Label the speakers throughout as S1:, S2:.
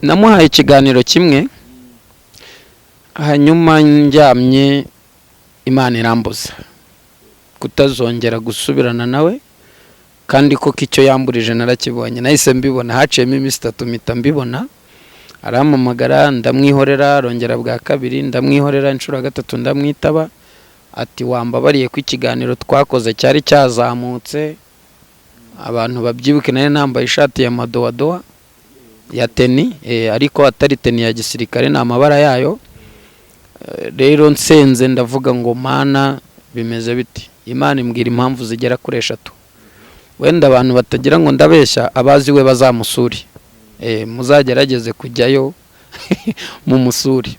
S1: namuhaye ikiganiro kimwe hanyuma njyamye Imana irambuza kutazongera gusubirana nawe kandi ko icyo yamburije narakibonye nahise mbibona haciyemo iminsi 3 mpita mbibona arampamagara ndamwihorera rongera bwa kabiri ndamwihorera inshuro ya 3 ndamwitaba ati wambabariye ko ikiganiro twakoze cyari cyazamutse abantu babyibuke naye nambaye ishati ya madowadowa ya teni ariko atari teni ya gisirikare n'amabara yayo rero nsenze ndavuga ngo Mana bimeze biti Imana imbwira impamvu zigera kuri 3 wenda abantu batagira ngo ndabeshya abazi we bazamusuri muzagerageze kujyayo mu musuri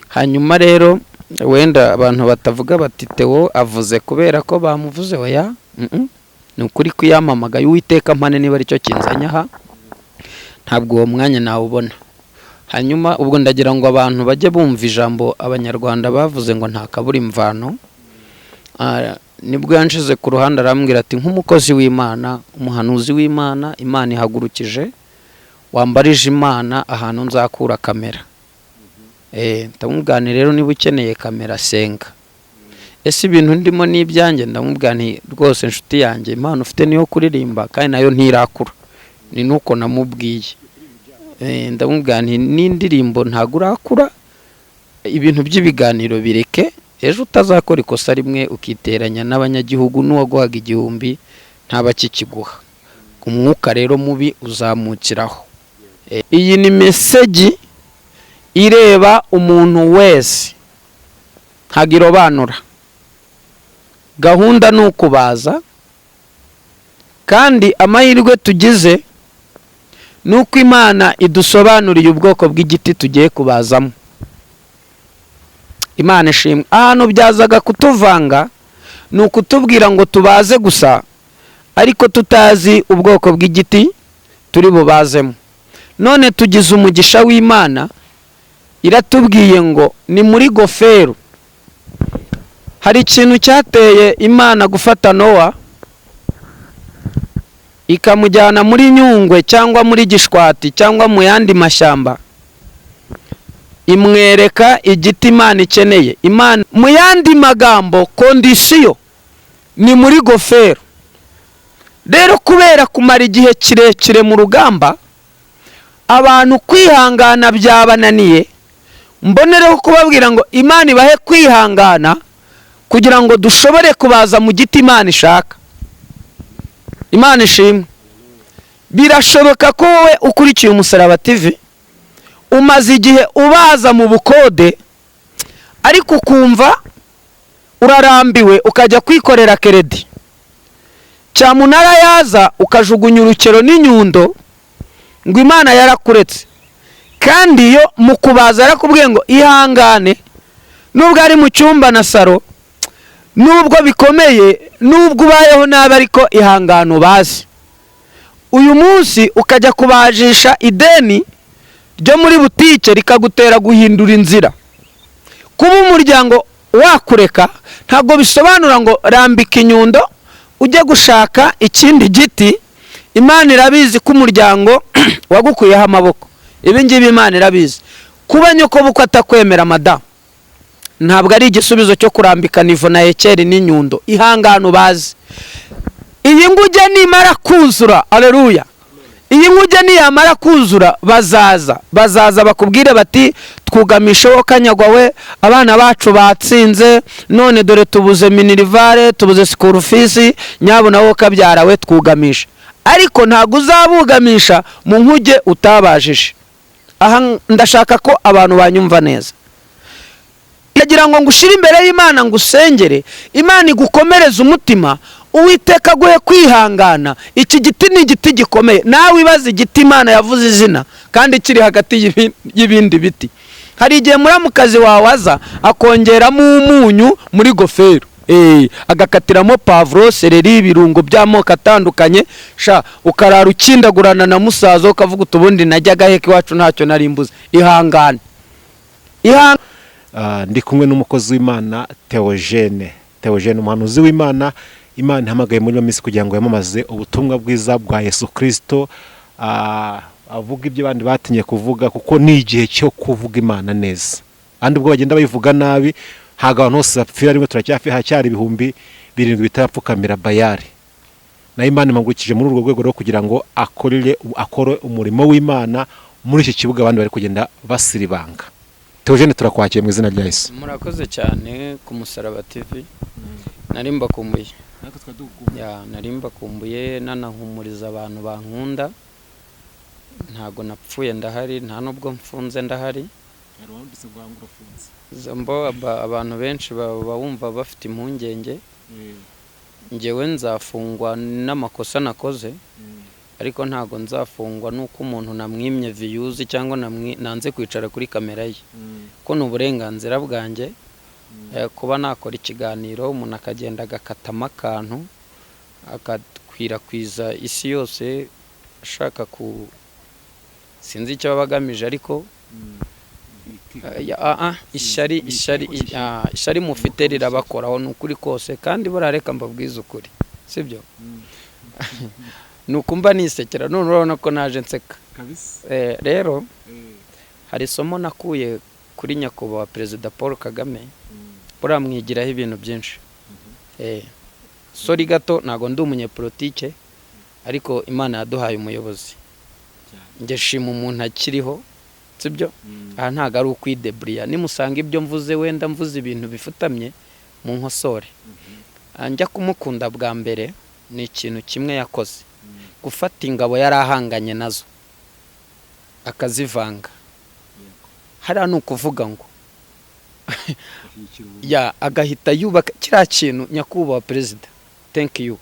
S1: hanyuma rero wenda abantu batavuga bati Theo avuze kubera ko bamuvuze oya nukuri kwiyamamaga y'Uwiteka mpane niba aricyo kinzanyaha ntabwo uwo mwanya nawubona hanyuma ubwo ndagira ngo abantu bajye bumva ijambo abanyarwanda bavuze ngo nta kabura imvano nibwo yanshize ku ruhande arambwira ati nk'umukozi w'Imana umuhanuzi w'Imana Imana ihagurukije wambarije Imana ahantu nzakura kamera ndamubwira rero niba ukeneye kamera senga ese ibintu ndimo n'ibyanjye ndamubwira nti rwose inshuti yanjye Imana ufite niyo kuririmba kandi nayo ntirakura ni nuko namubwiye ndamubwira nti n'indirimbo ntagurakura ibintu by'ibiganiro bireke ejo utazakora ikosa rimwe ukiteranya n'abanyagihugu n'uwaguhaga igihumbi ntabakikiguha umwuka rero mubi uzamukiraho iyi ni message ireba umuntu wese ntagirobanura gahunda nukubaza kandi amahirwe tugize nuko Imana idusobanuriye ubwoko bw'igiti tugiye kubazamo Imana ishimwe ahantu byazaga kutuvanga nukutubwira ngo tubaze gusa ariko tutazi ubwoko bw'igiti turi bubazemo none tugize umugisha w'Imana iratubwiye ngo ni muri gofero hari ikintu cyateye Imana gufata Nowa ikamujyana muri Nyungwe cyangwa muri Gishwati cyangwa mu yandi mashyamba imwereka igiti Imana ikeneye Imana mu yandi magambo kondisiyo ni muri gofero rero kubera kumara igihe kirekire mu rugamba abantu kwihangana byabananiye mbonereho kubabwira ngo Imana ibahe kwihangana kugira ngo dushobore kubaza mu giti Imana ishaka Imana ishimwe birashoboka ko wowe ukurikiye Umusaraba TV umaze igihe ubaza mu bukode ariko ukumva urarambiwe ukajya kwikorera keredi cyamunara yaza ukajugunya urukero n'inyundo ngo Imana yarakuretse kandi yo mu kubaza yarakubwiye ngo ihangane nubwo ari mu cyumba na saro nubwo bikomeye nubwo ubayeho nabi ariko ihangano bazi uyu munsi ukajya kubajisha ideni ryo muri butike rikagutera guhindura inzira kuba umuryango wakureka ntago bisobanura ngo rambika inyundo ujye gushaka ikindi giti Imana irabizi ko umuryango wagukuyeho amaboko ibi ngibi Imana irabizi kuba nyoko buko atakwemera madamu ntabwo ari igisubizo cyo kurambika nivo na ekeri n'inyundo ihangano bazi iyi nguge nimara kuzura aleluya iyi nguge niyamara kuzura bazaza bakubwire bati twugamisheho kanyagwa we abana bacu batsinze none dore tubuze minirivare tubuze school fees nyabona wo kabyara we twugamisha ariko ntago uzabugamisha mu nkuge utabajije aha ndashaka ko abantu banyumva neza yagira ngo ngushire imbere y'Imana ngusengere Imana igukomereza umutima Uwiteka guhe kwihangana iki giti ni igiti gikomeye nawe ibaze igiti Imana yavuze izina kandi kiri hagati y'ibindi biti hari igihe muramukazi wawe aza akongeramo umunyu muri gofero agakatiramo pavro seleri ibirungo by'amoko atandukanye sha ukarara ukindagurana na musazo ukavuga utubundi najyaga heke wacu ntacyo narimbuze ihangane
S2: ndi kumwe n'umukozi w'Imana Theogene umuhanuzi w'Imana Imana ihamagaye muri minsi kugira ngo yamamaze ubutumwa bwiza bwa Yesu Kristo avuga ibyo abandi batinye kuvuga, kuko ni igihe cyo kuvuga Imana neza. Andi ubwo bagenda bayivuga nabi, haga abantu bose bapfira, ariko hacyari ibihumbi 7 bitarapfukamira Bayali. Na Imana imangukije muri urwo rwego rwo kugira ngo akore umurimo w'Imana muri iki kibuga abandi bari kugenda basiribanga. Theogene, turakwakiye mu izina rya Yesu.
S1: Murakoze cyane ku Musaraba TV. Narimba kumbuye. Narimba kumbuye nanahumuriza abantu bankunda. Ntago napfuye ndahari, nta nubwo mfunze ndahari. Abantu benshi bawumva bafite impungenge. Njyewe nzafungwa n'amakosa nakoze, ariko ntago nzafungwa nuko umuntu namwimye views cyangwa nanze kwicara kuri kamera ye. Ko n'uburenganzira bwanjye kuba nakora ikiganiro, umuntu akagenda agakatama akantu akakwirakwiza isi yose ashaka sinzi icyo babagamije, ariko ishari mufite rirabakoraho n'ukuri kose, kandi burareka mbabwiza ukuri, sibyo? Nukumva nisekera, none urabona ko naje nseka rero. Hari isomo nakuye kuri nyakubahwa Perezida Paul Kagame, buramwigiraho ibintu byinshi. Sori gato, ntago ndi umunyepolitike, ariko Imana yaduhaye umuyobozi. Nge shima umuntu akiriho, sibyo? Aha ntago ari ukwidebriya. Nimusanga ibyo mvuze wenda mvuze ibintu bifutamye, mu nkosore. Njya kumukunda bwa mbere ni ikintu kimwe yakoze, gufata ingabo yari ahanganye nazo akazivanga. Hari ukuvuga ngo agahita yubaka kiriya kintu. Nyakubahwa Perezida, thank you.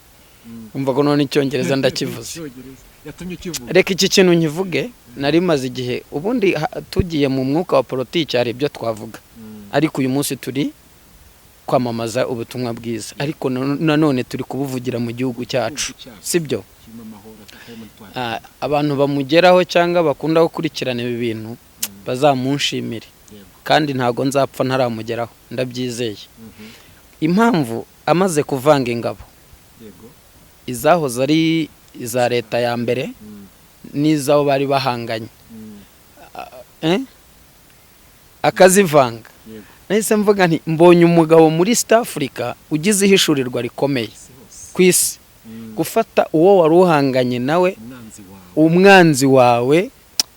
S1: Umva ko none icyongereza ndakivuze. Reka iki kintu nkivuge, nari maze igihe ubundi tugiye mu mwuka wa politiki hari ibyo twavuga, ariko uyu munsi turi kwamamaza ubutumwa bwiza, ariko nanone turi kubuvugira mu gihugu cyacu, sibyo? Abantu bamugeraho cyangwa bakunda gukurikirana ibi bintu bazamunshimire, kandi ntago nzapfa ntaramugeraho, ndabyizeye. Impamvu amaze kuvanga ingabo, izahoze ari iza leta ya mbere n'izaho bari bahanganye, akazivanga. Nahise mvuga nti mbonye umugabo muri East Africa ugize ihishurirwa rikomeye ku isi, gufata uwo wari uhanganye nawe, umwanzi wawe,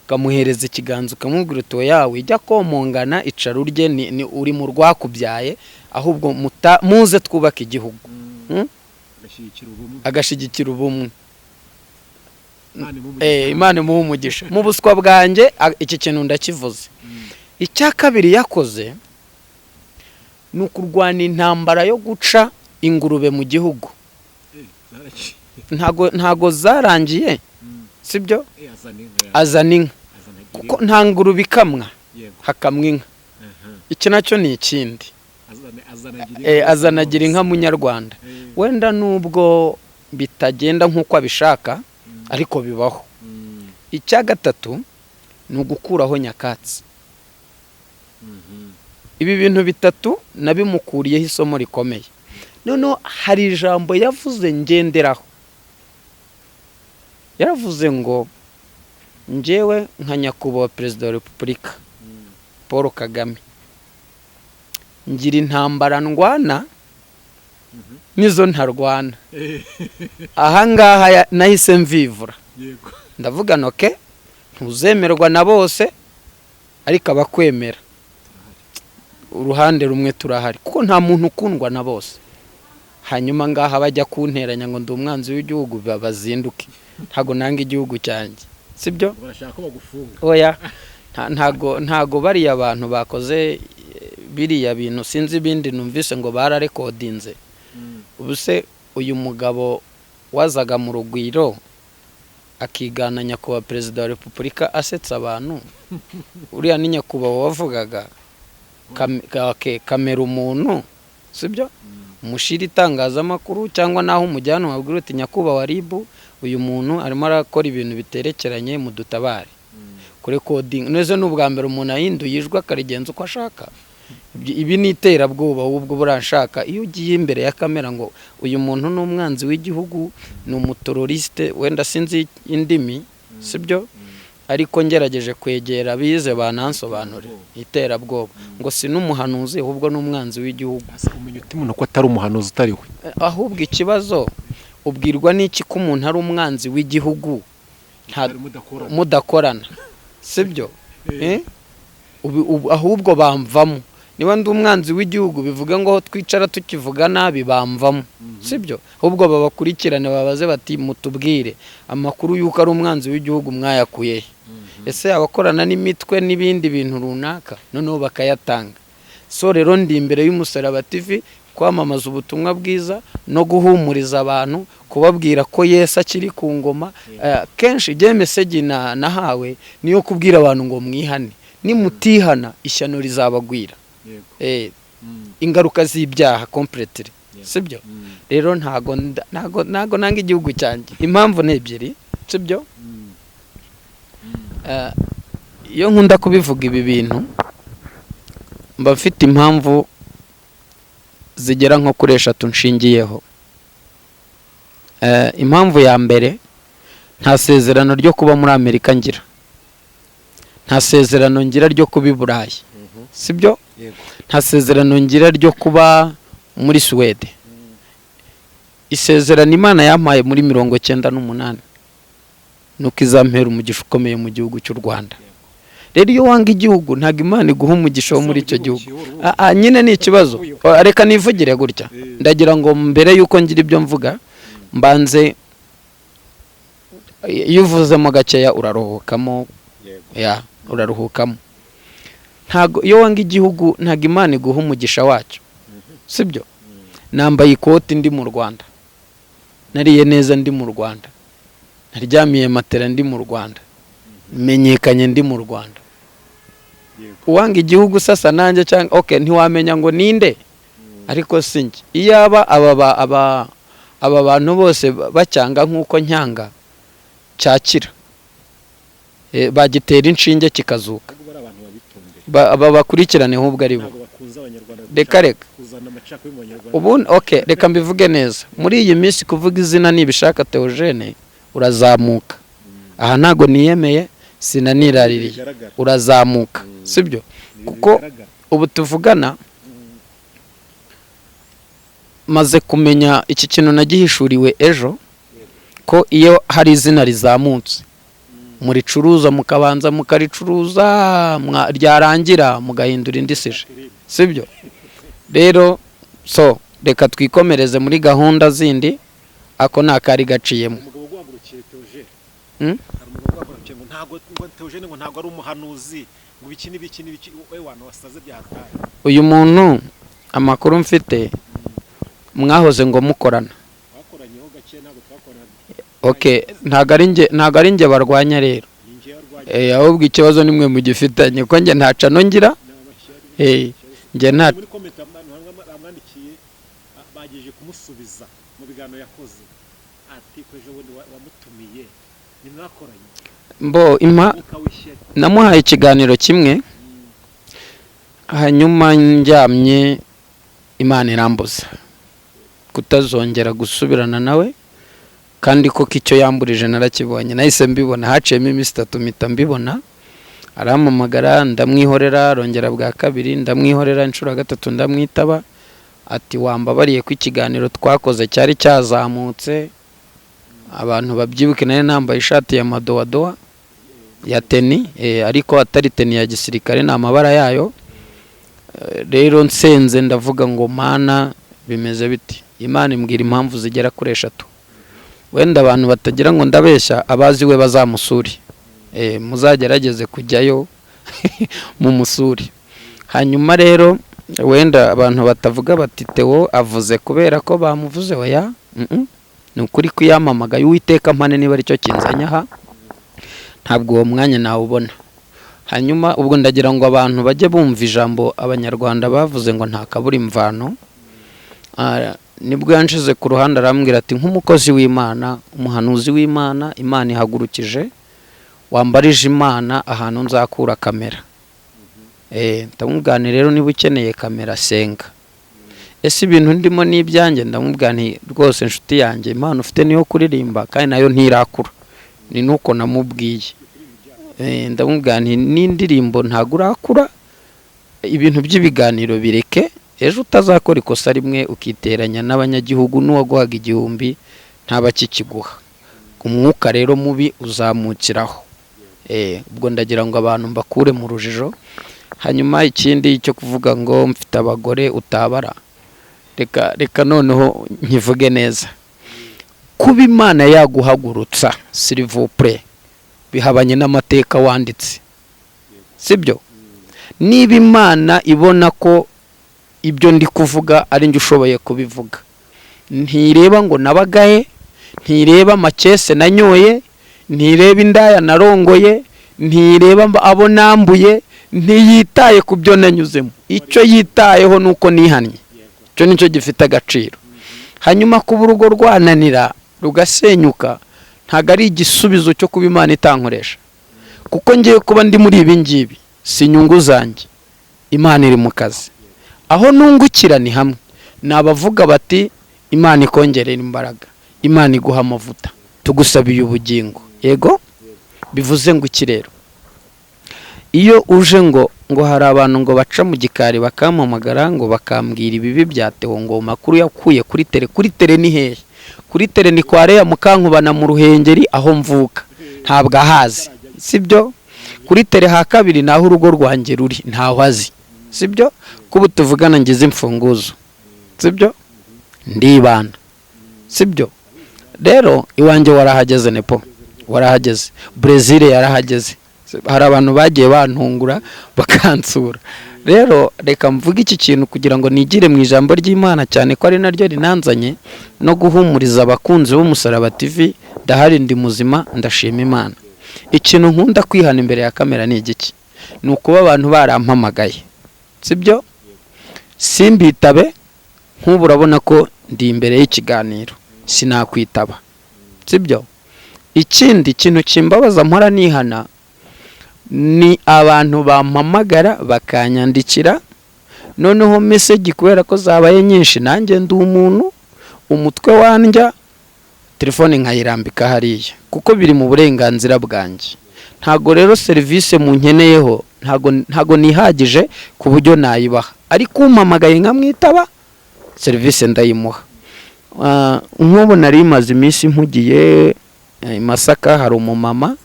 S1: ukamuhereza ikiganza ukamubwira uti yawe ijya komongana icaro rye, ni uri mu rwakubyaye, ahubwo muze twubaka igihugu. Agashigikira ubumwe. Imana imuhe umugisha. Mu buswa bwanjye iki kintu ndakivuze. Icya kabiri yakoze ni ukurwana intambara yo guca ingurube mu gihugu. Ntago zarangiye, sibyo? Azana inka, kuko nta ngurube ikamwa, hakamwa inka. Iki nacyo ni ikindi. Azanagira inka munyarwanda. Wenda nubwo bitagenda nk'uko abishaka, ariko bibaho. Icya gatatu ni ugukuraho nyakatsi. Ibi bintu bitatu nabimukuriyeho isomo rikomeye. Noneho hari ijambo yavuze ngenderaho. Yaravuze ngo njyewe nka nyakubahwa Perezida wa Repubulika Paul Kagame, ngira intambara ndwana nizo ntarwana. Ahangaha nahise mvivura, ndavuga noke ntuzemerwa na bose, ariko abakwemera uruhande rumwe turahari, kuko nta muntu ukundwa na bose. Hanyuma ngaha bajya kunteranya ngo ndi umwanzi w'igihugu, bazinduke. Ntago nanga igihugu cyanjye, sibyo?
S2: Barashaka bagufunga.
S1: Oya, ntago bari abantu bakoze biriya bintu, sinzi ibindi numvise ngo bararekodinze. Ubuse uyu mugabo wazaga mu rugwiro akigana nyakubahwa Perezida wa Repubulika asetsa abantu, uriya ni nyakubahwa wavugaga kamera umuntu, sibyo? Mushira itangazamakuru cyangwa naho umujyana wabwira uti nyakubahwa Ribu, uyu muntu arimo arakora ibintu biterekeranye mu dutabare kuri coding. Neze n'ubwa mbere umuntu ahinduye ijwi akarigenza uko ashaka. Ibi ni iterabwoba, ubwo burashaka. Iyo ugiye imbere ya kamera ngo uyu muntu ni umwanzi w'igihugu, ni umuteroriste, wenda sinzi indimi, sibyo? ariko ngerageje kwegera bize banansobanure iterabwoba ngo si n'umuhanuzi ahubwo n'umwanzi w'igihugu.
S2: umenya uti umuntu ko atari umuhanuzi utari we.
S1: Ahubwo ikibazo ubwirwa n'iki ko umuntu ari umwanzi w'igihugu mudakorana, sibyo? Ahubwo bamvamo. Niba ndi umwanzi w'igihugu bivuga ngo twicara tukivuga nabi bamvamo, sibyo? Ahubwo babakurikirane babaze bati mutubwire amakuru yuko ari umwanzi w'igihugu mwayakuye. Ese abakorana n'imitwe n'ibindi bintu runaka noneho bakayatanga. So rero ndi imbere y'Umusaraba TV kwamamaza ubutumwa bwiza no guhumuriza abantu, kubabwira ko Yesu akiri ku ngoma. Kenshi je message nahawe niyo kubwira abantu ngo mwihane, nimutihana ishyano rizabagwira. Ingaruka z'ibyaha completely, sibyo? Rero ntago nanga igihugu cyanjye. Impamvu ni ebyiri, sibyo? Iyo nkunda kubivuga ibi bintu mba mfite impamvu zigera nko kuri 3 nshingiyeho. Impamvu ya mbere, nta sezerano ryo kuba muri Amerika ngira, nta sezerano ngira ryo kuba i Burayi, sibyo? Nta sezerano ngira ryo kuba muri Swede. Isezerano Imana yampaye muri 98 nuko izampera umugisha ukomeye mu gihugu cy'u Rwanda. Rero iyo wanga igihugu ntago Imana iguha umugisha wo muri icyo gihugu. Nyine ni ikibazo. Reka nivugire gutya, ndagira ngo mbere yuko ngira ibyo mvuga mbanze, iyo uvuzemo gakeya uraruhukamo, uraruhukamo. Ntago iyo wanga igihugu ntago Imana iguha umugisha wacyo, sibyo? Nambaye ikoti ndi mu Rwanda, nariye neza ndi mu Rwanda, naryamiye matera ndi mu Rwanda, menyekanye ndi mu Rwanda. Uwanga igihugu sasa nanjye cyangwa ntiwamenya ngo ninde, ariko sinjye. Iyaba aba bantu bose bacyanga nkuko nyanga cyakira, bagitera inshinge kikazuka, bakurikirane ahubwo ari bo. Reka ubu reka mbivuge neza. Muri iyi minsi kuvuga izina nibishaka Theogene urazamuka. Aha ntago niyemeye sinaniraririye, urazamuka, sibyo? Kuko ubu tuvugana maze kumenya iki kintu nagihishuriwe ejo, ko iyo hari izina rizamutse muricuruza mukabanza mukaricuruza ryarangira mugahindura indisije, sibyo? Rero reka twikomereze muri gahunda zindi, ako nakari gaciyemo.
S2: Ntago ari umuhanuzi ngo biki n'ibiki we wana wasaze byataye.
S1: Uyu muntu amakuru mfite mwahoze ngo mukorana.
S2: Bakoranyeho gake ntago twakorana.
S1: Ntago ari nge barwanya rero. Ahubwo ikibazo nimwe mu gifitanye ko nge ntaca no ngira. Nge nta
S2: muri comment amwandikiye bageje kumusubiza mu biganiro yakoze ati kweje wundi wamutumiye ni mwakoranye. Namuhaye ikiganiro kimwe, hanyuma njyamye Imana irambuza kutazongera gusubirana nawe, kandi ko icyo yamburije narakibonye. Nahise mbibona, haciyemo iminsi 3 mpita mbibona. Arampamagara ndamwihorera, rongera bwa kabiri ndamwihorera, inshuro 3 ndamwitaba, ati wambabariye ko ikiganiro twakoze cyari cyazamutse, abantu babyibuke nari nambaye ishati ya madowadowa ya teni, ariko atari teni ya gisirikare, ni amabara yayo. Rero nsenze ndavuga ngo Mana bimeze biti. Imana imbwira impamvu zigera kuri 3. Wenda abantu batagira ngo ndabeshya, abazi we bazamusuri, muzagerageze kujyayo mu musuri. Hanyuma rero wenda abantu batavuga bati Theo avuze kubera ko bamuvuze, oya, ni ukuri kwiyamamaga y'Uwiteka mpane niba ari cyo kinzanya aha, ntabwo uwo mwanya nawubona. Hanyuma ubwo ndagira ngo abantu bajye bumva ijambo abanyarwanda bavuze ngo nta kabura imvano. Nibwo yanshize ku ruhande arambwira ati nk'umukozi w'Imana, umuhanuzi w'Imana, Imana ihagurukije, wambarije Imana ahantu nzakura kamera. Ndamubwira rero niba ukeneye kamera senga. Ese ibintu ndimo n'ibyanjye, ndamubwira nti rwose inshuti yanjye Imana ufite niyo kuririmba kandi nayo ntirakura. Ni nuko namubwiye.
S1: ndamubwira nti n'indirimbo ntago urakura, ibintu by'ibiganiro bireke, ejo utazakora ikosa rimwe ukiteranya n'abanyagihugu n'uwaguhaga igihumbi ntaba kikiguha, umwuka rero mubi uzamukiraho. Ubwo ndagira ngo abantu mbakure mu rujijo. Hanyuma ikindi cyo kuvuga ngo mfite abagore utabara, reka noneho nkivuge neza. Kuba Imana yaguhagurutsa s'il vous plaît bihabanye n'amateka wanditse, sibyo? Niba Imana ibona ko ibyo ndi kuvuga ari njye ushoboye kubivuga, ntireba ngo nabagaye, ntireba makese nanyoye, ntireba indaya narongoye, ntireba abo nambuye, ntiyitaye ku byo nanyuzemo. Icyo yitayeho nuko nihannye, cyo nicyo gifite agaciro. Hanyuma kuba urugo rwananira rugasenyuka ntago ari igisubizo cyo kuba Imana itankoresha, kuko ngiye kuba ndi muri ibi ngibi si inyungu zanjye, Imana iri mu kazi. Aho nungukira ni hamwe, nabavuga bati Imana ikongerera imbaraga, Imana iguha amavuta, tugusabiye ubugingo. Yego, bivuze ngo iki rero? Iyo uje ngo hari abantu ngo baca mu gikari bakampamagara ngo bakambwira ibibi byateho, ngo makuru yakuye kuri tele ni hehe? Kuri tele ni kwa Reya Mukankubana mu Ruhengeri aho mvuka, ntabwo ahazi, sibyo? Kuri tele ha kabiri naho urugo rwanjye ruri ntaho azi, sibyo? Kuba tuvugana ngize imfunguzo, sibyo? Ndibana, sibyo? Rero iwanjye warahageze nepo, warahageze. Brazil yarahageze, hari abantu bagiye bantungura bakansura. Rero reka mvuge iki kintu kugira ngo nigire mu ijambo ry'Imana, cyane ko ari naryo rinanzanye no guhumuriza abakunzi b'Umusaraba TV. Ndahari, ndi muzima, ndashima Imana. Ikintu nkunda kwihana imbere ya kamera ni igiki? Ni ukuba abantu barampamagaye, sibyo? Simbitabe, nk'ubu urabona ko ndi imbere y'ikiganiro, sinakwitaba, sibyo? Ikindi kintu kimbabaza mpora nihana ni abantu bampamagara bakanyandikira, noneho message kubera ko zabaye nyinshi, nanjye ndi umuntu, umutwe wandya, telefone nkayirambika hariya, kuko biri mu burenganzira bwanjye. Ntago rero service mu nkeneyeho ntago nihagije ku buryo nayibaha, ariko umpamagaye nkamwitaba, service ndayimuha. Nk'ubu nari maze iminsi mpugiye Masaka, hari umumama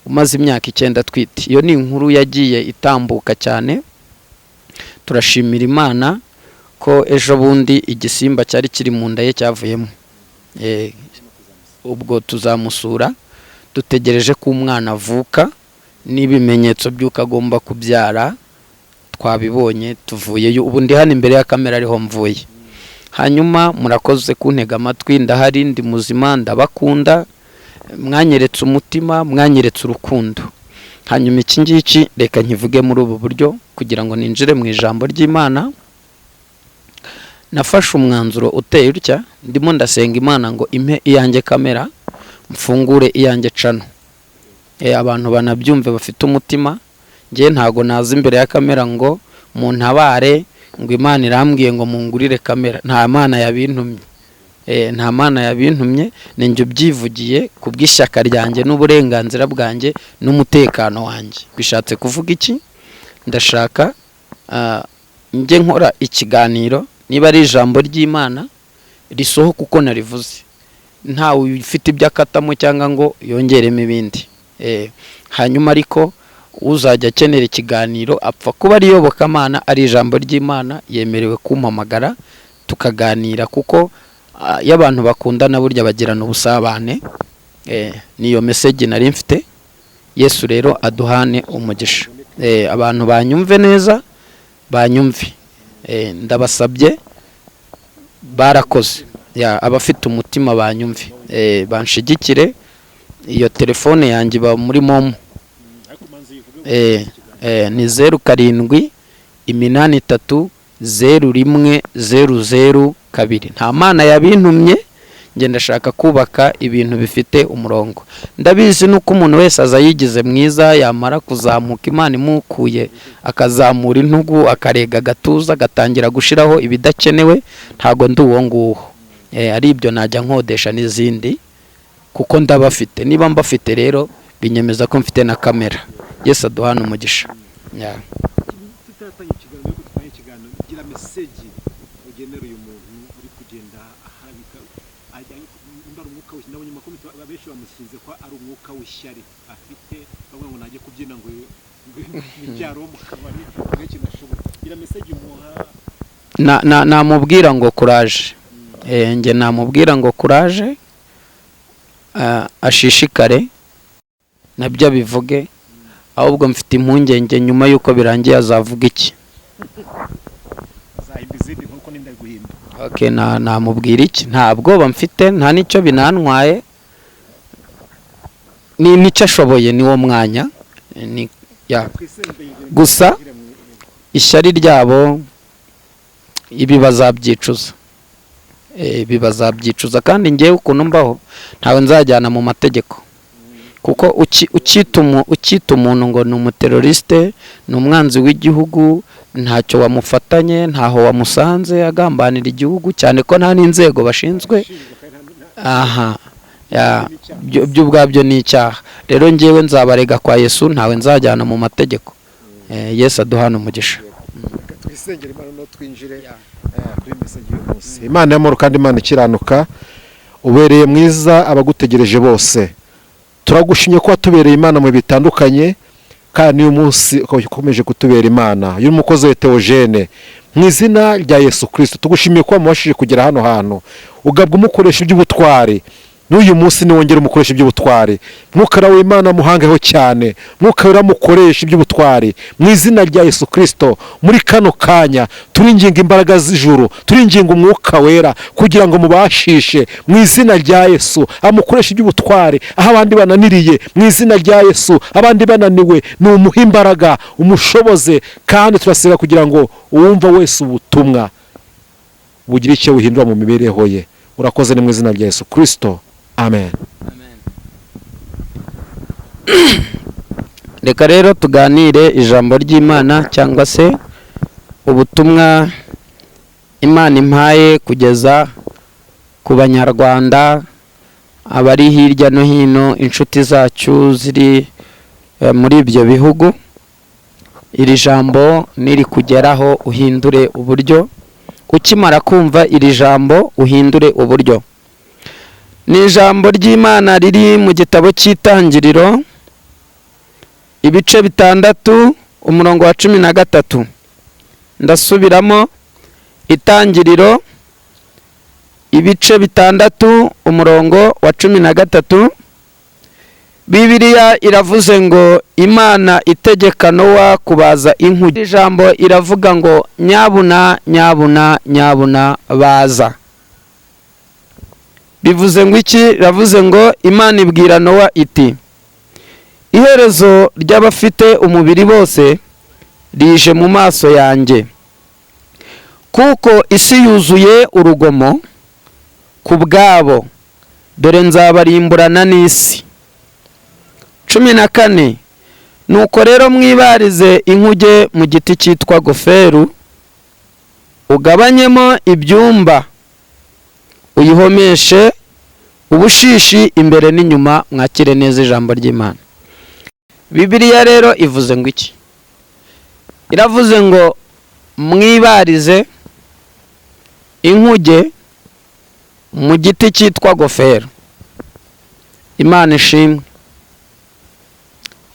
S1: umaze imyaka 9 twite. Iyo ni inkuru yagiye itambuka cyane. Turashimira Imana ko ejo bundi igisimba cyari kiri mu nda ye cyavuyemo. Ubwo tuzamusura, dutegereje ko umwana avuka, n'ibimenyetso by'uko agomba kubyara twabibonye, tuvuyeyo. Ubu ndi hano imbere ya kamera ariho mvuye. Hanyuma murakoze kuntega amatwi, ndahari, ndi muzima, ndabakunda, mwanyeretse umutima, mwanyeretse urukundo. Hanyuma iki ngiki reka nkivuge muri ubu buryo kugira ngo ninjire mu ijambo ry'Imana. Nafashe umwanzuro uteye utya, ndimo ndasenga Imana ngo impe iyanjye kamera, mfungure iyanjye cano. Abantu banabyumve bafite umutima, ngiye ntago naza imbere ya kamera ngo muntabare, ngo Imana irambwiye ngo mungurire kamera. Nta Mana yabintumye, nta Mana yabintumye, ninjye ubyivugiye ku bw'ishyaka ryanjye n'uburenganzira bwanjye n'umutekano wanjye. Bishatse kuvuga iki? Ndashaka njye nkora ikiganiro, niba ari ijambo ry'Imana risohoka uko narivuze, ntawe ufite ibyo akatamo cyangwa ngo yongeremo ibindi. Hanyuma ariko uzajya akenera ikiganiro apfa kuba ari iyobokamana, ari ijambo ry'Imana, yemerewe kumpamagara tukaganira, kuko y'abantu bakundana burya bagirana ubusabane. Niyo message nari mfite. Yesu rero aduhane umugisha. Abantu banyumve neza, banyumve, ndabasabye, barakoze. Abafite umutima banyumve, banshigikire. Iyo telefone yanjye ba muri momo, ni 0783010002. Nta Mana yabintumye, nge ndashaka kubaka ibintu bifite umurongo. Ndabizi nuko umuntu wese azayigize mwiza, yamara kuzamuka Imana imukuye akazamura intugu, akarega gatuza, agatangira gushiraho ibidakenewe, ntago ndi uwo nguwo. Ari ibyo najya nkodesha n'izindi, kuko ndabafite. Niba mbafite rero binyemeza ko mfite na kamera. Yesu aduhana umugisha.
S2: tutatanye ikiganiro gira message ugenera uyu muntu uri kugenda aharabika ajyanye imbara umwuka w'ishyari. Nabonye amakuru abenshi bamusinze ko ari umwuka w'ishyari afite, bavuga ngo najye kubyina ngo ibyaro mu kabari n'iki nashoboye. Gira message umuha.
S1: Namubwira ngo courage. Nge namubwira ngo courage, ashishikare nabyo abivuge, ahubwo mfite impungenge nyuma yuko birangiye azavuga iki. Okay, namubwira iki? Ntabwo bamfite, nta nicyo binantwaye, nicyo ashoboye niwo mwanya. Gusa ishyari ryabo ibi bazabyicuza. Ibi bazabyicuza, kandi ngewe ukuntu mbaho ntawe nzajyana mu mategeko, kuko ukita umuntu ngo ni umuteroriste, ni umwanzi w'igihugu, ntacyo wamufatanye, ntaho wamusanze agambanira igihugu, cyane ko nta n'inzego bashinzwe. Byo ubwabyo ni icyaha. Rero ngewe nzabarega kwa Yesu, ntawe nzajyana mu mategeko. Yesu aduhana umugisha.
S2: Twisengere Imana no twinjire kuri message y'umunsi. Imana y'amahoro kandi Imana ikiranuka, ubereye mwiza abagutegereje bose. Turagushimye ko watubereye Imana mu bitandukanye, kandi uyu munsi ukomeje kutubera Imana. Uyu mukozi wa Theogene, mu izina rya Yesu Kristo tugushimiye ko wamubashije kugera hano hantu, ugabwa umukoresha iby'ubutwari. N'uyu munsi niwongera umukoresha iby'ubutwari, mwuka wawe Imana muhangeho cyane, mwuka wawe mukoresha iby'ubutwari mu izina rya Yesu Kristo. Muri kano kanya turinginga imbaraga z'ijuru, turinginga umwuka wera kugira ngo mubashishe mu izina rya Yesu, amukoresha iby'ubutwari aho abandi bananiriye. Mu izina rya Yesu, abandi bananiwe ni umuha imbaraga, umushoboze, kandi turasaba kugira ngo uwumva wese ubutumwa bugira icyo buhindura mu mibereho ye. Urakoze ni mu izina rya Yesu Kristo. Amen.
S1: Reka rero tuganire ijambo ry'Imana, cyangwa se ubutumwa Imana impaye kugeza ku banyarwanda abari hirya no hino, inshuti zacu ziri muri ibyo bihugu. Iri jambo niri kugeraho uhindure uburyo, ukimara kumva iri jambo uhindure uburyo. Ni ijambo ry'Imana riri mu gitabo cy'Itangiriro, ibice 6, umurongo wa 13. Ndasubiramo, Itangiriro ibice 6, umurongo wa 13. Bibiliya iravuze ngo Imana itegeka Nowa kubaza inkuge. Ijambo iravuga ngo nyabuna nyabuna nyabuna baza. Bivuze ngo iki? Iravuze ngo Imana ibwira Nowa iti, iherezo ry'abafite umubiri bose rije mu maso yanjye, kuko isi yuzuye urugomo ku bwabo, dore nzabarimburana n'isi. 14. Nuko rero mwibarize inkuge mu giti cyitwa goferu, ugabanyemo ibyumba, uyihomeshe ubushishi imbere n'inyuma. Mwakire neza ijambo ry'Imana. Bibiliya rero ivuze ngo iki? Iravuze ngo mwibarize inkuge mu giti cyitwa goferu. Imana ishimwe,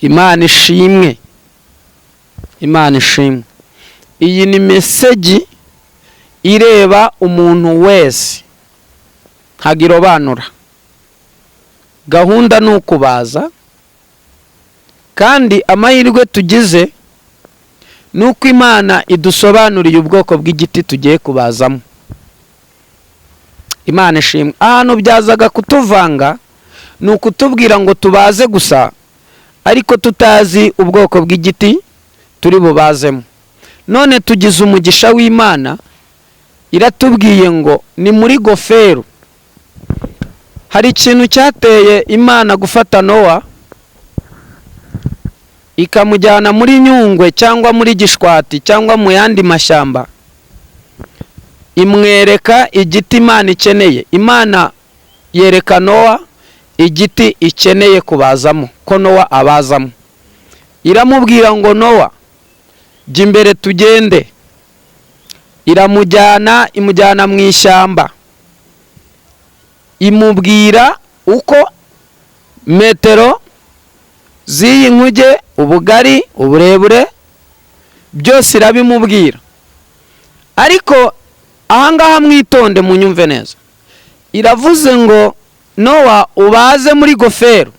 S1: Imana ishimwe, Imana ishimwe. Iyi ni message ireba umuntu wese, ntagirobanura. Gahunda ni ukubaza, kandi amahirwe tugize nuko Imana idusobanuriye ubwoko bw'igiti tugiye kubazamo. Imana ishimwe. Ahantu byazaga kutuvanga ni ukutubwira ngo tubaze gusa, ariko tutazi ubwoko bw'igiti turi bubazemo. None tugize umugisha w'Imana, iratubwiye ngo ni muri goferu. Hari ikintu cyateye Imana gufata Nowa ikamujyana muri Nyungwe cyangwa muri Gishwati cyangwa mu yandi mashyamba, imwereka igiti Imana ikeneye. Imana yereka Nowa igiti ikeneye kubazamo, ko Nowa abazamo. iramubwira ngo Nowa jya imbere tugende. Imujyana mu ishyamba, imubwira uko metero z'iyi nkuge, ubugari, uburebure, byose irabimubwira. Ariko ahangaha mwitonde munyumve neza, iravuze ngo Nowa ubaze muri gofero.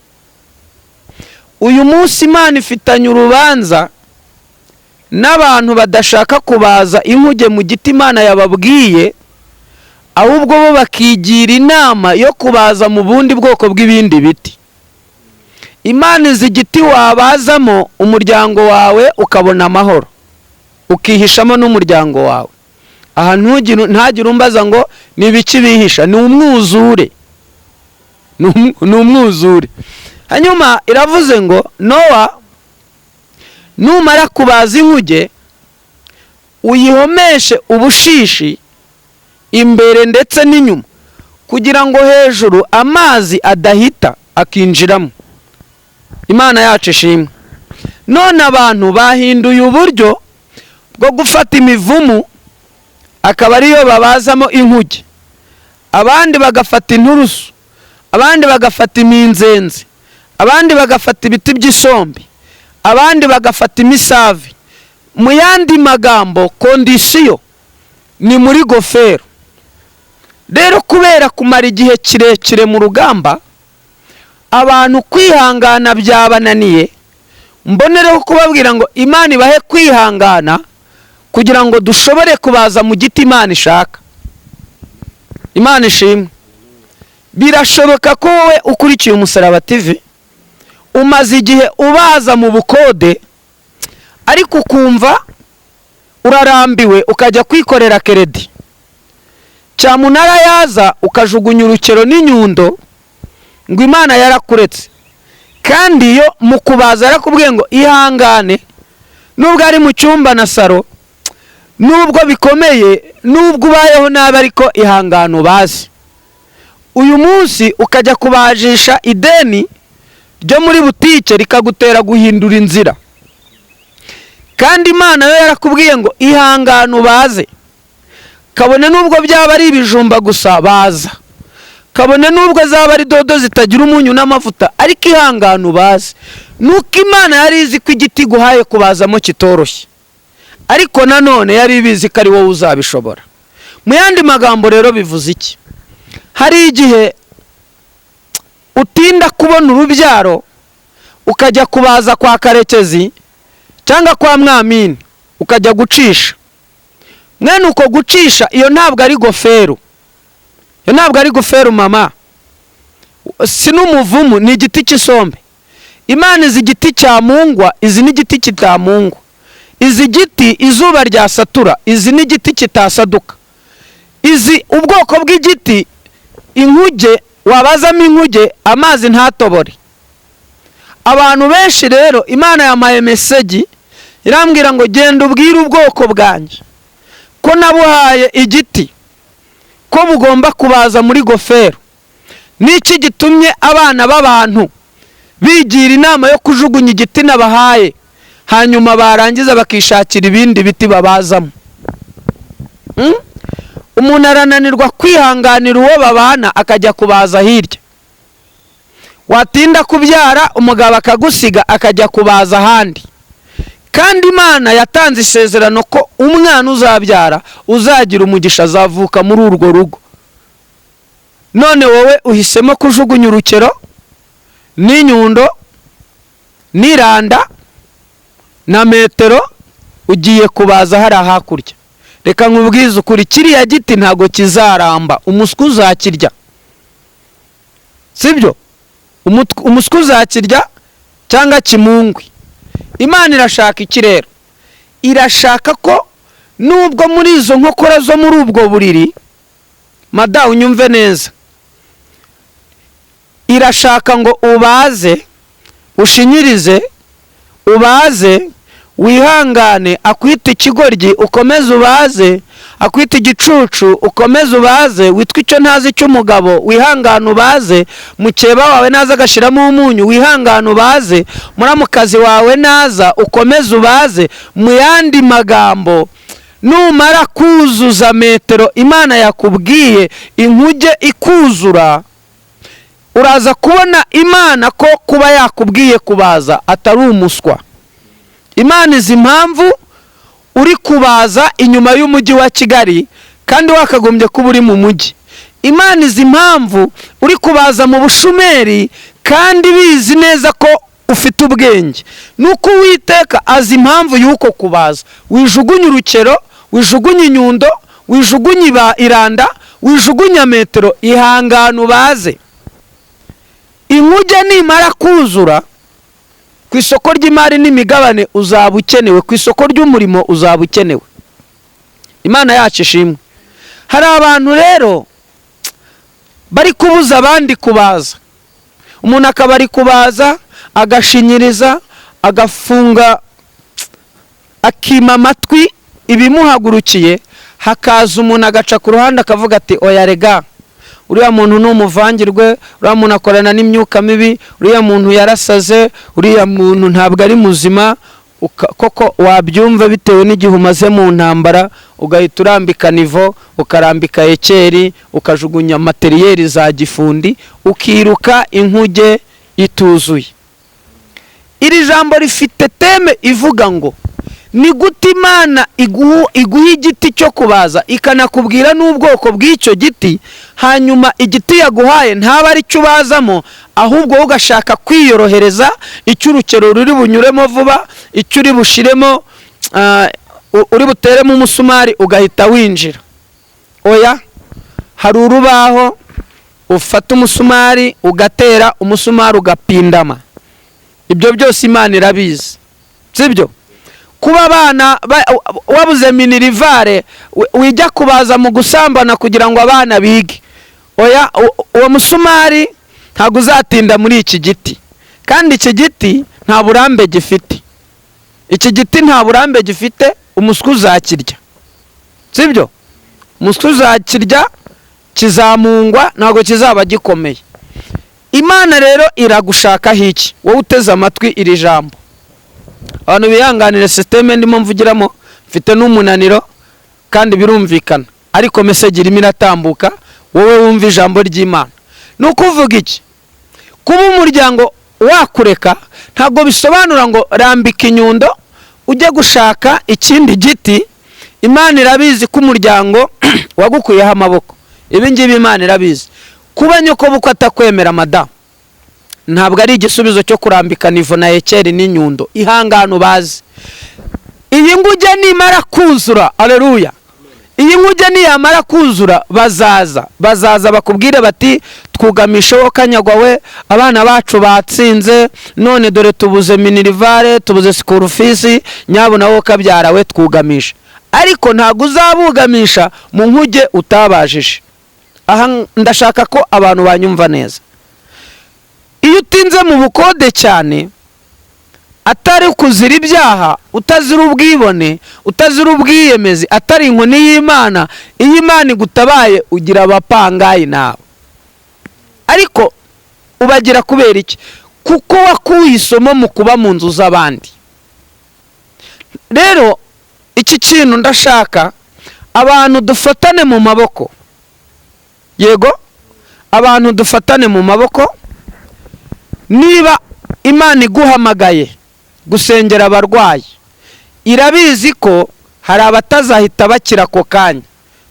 S1: Uyu munsi Imana ifitanye urubanza n'abantu badashaka kubaza inkuge mu giti Imana yababwiye, ahubwo bo bakigira inama yo kubaza mu bundi bwoko bw'ibindi biti. Imana izi igiti wabazamo umuryango wawe ukabona amahoro, ukihishamo n'umuryango wawe. Aha ntagire umbaza ngo ni ibiki bihisha, ni umwuzure, ni umwuzure. Hanyuma iravuze ngo Nowa numara kubaza inkuge uyihomeshe ubushishi imbere ndetse n'inyuma, kugira ngo hejuru amazi adahita akinjiramo. Imana yacu ishimwe. None abantu bahinduye uburyo bwo gufata imivumu akaba ariyo babazamo inkuge, abandi bagafata inturusu, abandi bagafata iminzenzi, abandi bagafata ibiti by'isombe, abandi bagafata imisave. Mu yandi magambo kondisiyo ni muri gofero. Rero kubera kumara igihe kirekire mu rugamba, abantu kwihangana byabananiye, mbonereho kubabwira ngo Imana ibahe kwihangana kugira ngo dushobore kubaza mu giti Imana ishaka. Imana ishimwe. Birashoboka ko wowe ukurikiye Umusaraba TV umaze igihe ubaza mu bukode, ariko ukumva urarambiwe ukajya kwikorera keredi. Cyamunara yaza ukajugunya urukero n'inyundo ngo Imana yarakuretse, kandi yo mu kubaza yarakubwiye ngo ihangane. Nubwo ari mu cyumba na saro, nubwo bikomeye, nubwo ubayeho nabi, ariko ihangane ubaze. Uyu munsi ukajya kubajisha ideni ryo muri butike rikagutera guhindura inzira, kandi Imana yo yarakubwiye ngo ihangane ubaze. Kabone nubwo byaba ari ibijumba gusa baza, kabone nubwo zaba ari dodo zitagira umunyu n'amavuta, ariko ihangane ubaze. Nuko Imana yari izi ko igiti guhaye kubazamo kitoroshye, ariko nanone yari ibizi ko ari wowe uzabishobora. Mu yandi magambo rero bivuze iki? Hari igihe utinda kubona urubyaro ukajya kubaza kwa Karekezi cyangwa kwa Mwamini ukajya gucisha. Mwene uko gucisha, iyo ntabwo ari gofero, iyo ntabwo ari gofero mama, si n'umuvumu, ni igiti cy'isombe. Imana izi igiti cyamungwa, izi ni igiti kitamungwa. Izi giti izuba ryasatura, izi ni igiti kitasaduka. Izi ubwoko bw'igiti inkuge wabazamo inkuge amazi ntatobore. Abantu benshi rero Imana yamaye meseji irambwira ngo genda ubwire ubwoko bwanjye ko nabuhaye igiti ko bugomba kubaza muri gofero. Niki gitumye abana b'abantu bigira inama yo kujugunya igiti nabahaye, hanyuma barangiza bakishakira ibindi biti babazamo? Umuntu arananirwa kwihanganira uwo babana akajya kubaza hirya. Watinda kubyara umugabo akagusiga akajya kubaza ahandi, kandi Imana yatanze isezerano ko umwana uzabyara uzagira umugisha, azavuka muri urwo rugo. None wowe uhisemo kujugunya urukero n'inyundo n'iranda na metero, ugiye kubaza hari hakurya. Reka nkubwize ukuri, kiriya giti ntago kizaramba, umuswa uzakirya, sibyo? Umuswa uzakirya cyangwa kimungwi. Imana irashaka iki rero? Irashaka ko nubwo muri izo nkokora zo muri ubwo buriri, mada unyumve neza, irashaka ngo ubaze, ushinyirize, ubaze, wihangane, akwita ikigoryi ukomeze ubaze, akwita igicucu ukomeze ubaze, witwa icyo ntazi cy'umugabo wihangane ubaze, mukeba wawe naza agashiramo umunyu wihangane ubaze, muramukazi wawe naza ukomeze ubaze. Mu yandi magambo, numara kuzuza metero Imana yakubwiye, inkuge ikuzura, uraza kubona Imana ko kuba yakubwiye kubaza atari umuswa. Imana izi impamvu uri kubaza inyuma y'umujyi wa Kigali kandi wakagombye kuba uri mu mujyi. Imana izi impamvu uri kubaza mu bushumeri kandi bizi neza ko ufite ubwenge. Nuko Uwiteka azi impamvu y'uko kubaza. Wijugunye urukero, wijugunye inyundo, wijugunye iranda, wijugunye metero, ihangane ubaze. Inkuge nimara kuzura, ku isoko ry'imari n'imigabane uzaba ukenewe, ku isoko ry'umurimo uzaba ukenewe. Imana yacu ishimwe. Hari abantu rero bari kubuza abandi kubaza. Umuntu akaba ari kubaza, agashinyiriza, agafunga, akima amatwi ibimuhagurukiye, hakaza umuntu agaca ku ruhande akavuga ati oya rega, uriya muntu ni umuvangirwe, uriya muntu akorana n'imyuka mibi, uriya muntu yarasaze, uriya muntu ntabwo ari muzima. Koko wabyumva bitewe n'igihe umaze mu ntambara, ugahita urambika nivo, ukarambika ekeri, ukajugunya materiyeri za gifundi, ukiruka inkuge ituzuye. Iri jambo rifite teme ivuga ngo ni gute Imana iguha igiti cyo kubaza, ikanakubwira n'ubwoko bw'icyo giti, hanyuma igiti yaguhaye ntaba ari cyo ubazamo, ahubwo ugashaka kwiyorohereza icyo urukero ruri bunyuremo vuba, icyo uri bushiremo, uri buteremo umusumari ugahita winjira. Oya, hari urubaho ufata umusumari ugatera, umusumari ugapindama. Ibyo byose Imana irabizi, sibyo? Kuba abana wabuze minirivare wijya kubaza mu gusambana kugira ngo abana bige. Oya, uwo musumari ntabwo uzatinda muri iki giti, kandi iki giti nta burambe gifite. Iki giti nta burambe gifite, umuswa uzakirya, sibyo? Umuswa uzakirya, kizamungwa, ntabwo kizaba gikomeye. Imana rero iragushakaho iki? Wowe uteze amatwi iri jambo. Abantu bihanganire systeme ndimo mvugiramo, mfite n'umunaniro kandi birumvikana, ariko message irimo iratambuka, wowe wumva ijambo ry'Imana. Nuko uvuga iki? Kuba umuryango wakureka ntabwo bisobanura ngo rambika inyundo ujye gushaka ikindi giti. Imana irabizi ko umuryango wagukuyeho amaboko. Ibi ngibi Imana irabizi. Kuba nyoko buko atakwemera madamu ntabwo ari igisubizo cyo kurambika nivo na ekeri n'inyundo. Ihangane ubaze. Iyi nguge nimara kuzura, aleluya, iyi nguge niyamara kuzura, bazaza bakubwire bati twugamishe wo kanyagwawe, abana bacu batsinze, none dore tubuze minirivare, tubuze school fees, nyabona wo kabyarawe twugamisha. Ariko ntabwo uzabugamisha mu nkuge utabajije. Aha ndashaka ko abantu banyumva neza. Iyo utinze mu bukode cyane, atari kuzira ibyaha, utazira ubwibone, utazira ubwiyemezi, atari inkoni y'Imana, iyo Imana igutabaye ugira abapangayi nawe. Ariko ubagira kubera iki? Kuko wakuye isomo mu kuba mu nzu z'abandi. Rero iki kintu ndashaka abantu dufatane mu maboko. Yego, abantu dufatane mu maboko. Niba Imana iguhamagaye gusengera abarwayi, irabizi ko hari abatazahita bakira ako kanya,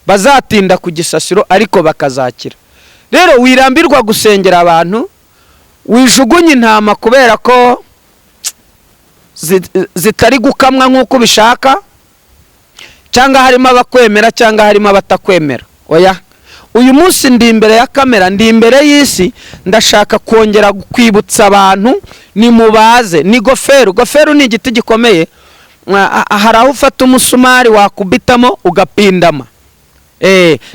S1: bazatinda ku gisasiro ariko bakazakira. Rero wirambirwa gusengera abantu, wijugunye intama kubera ko zitari gukamwa nk'uko bishaka, cyangwa harimo abakwemera cyangwa harimo abatakwemera. Oya, uyu munsi ndi imbere ya kamera, ndi imbere y'isi, ndashaka kongera kwibutsa abantu ni mubaze. Ni goferu. Goferu ni igiti gikomeye, hari aho ufata umusumari wakubitamo ugapindama.